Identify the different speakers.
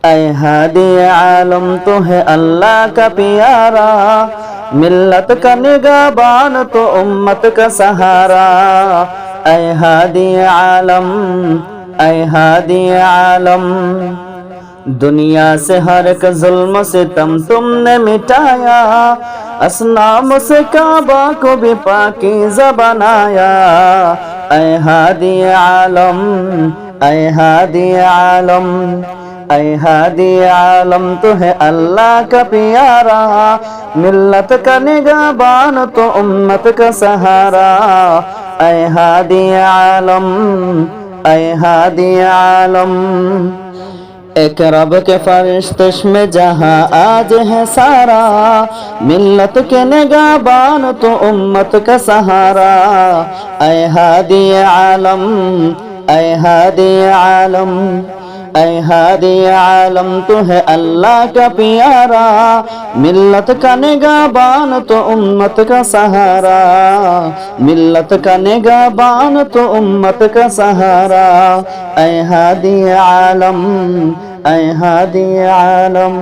Speaker 1: ऐ हादी आलम तो है अल्लाह का प्यारा, मिल्लत का निगाहबान तो उम्मत का सहारा। ऐ हादी आलम, ऐ हादी आलम, दुनिया से हर एक जुल्म से तुमने मिटाया, असनाम से काबा को भी पाकीज़ा बनाया। ऐ हादी आलम, ऐ हादी आलम, ऐ हादी आलम तो है अल्लाह का प्यारा, मिल्लत का निगाहबान तो उम्मत का सहारा। ऐ हादी आलम, ऐ हादी आलम, एक रब के फरिश्ते में जहां आज है सारा, मिल्लत के निगाहबान तो उम्मत का सहारा। ऐ हादी आलम, ऐ हादी आलम, ऐ हादी आलम तो है अल्लाह का प्यारा, मिल्लत का निगाहबान तो उम्मत का सहारा। मिल्लत का निगाहबान तो उम्मत का सहारा। ऐ हादी आलम, ऐ हादी आलम।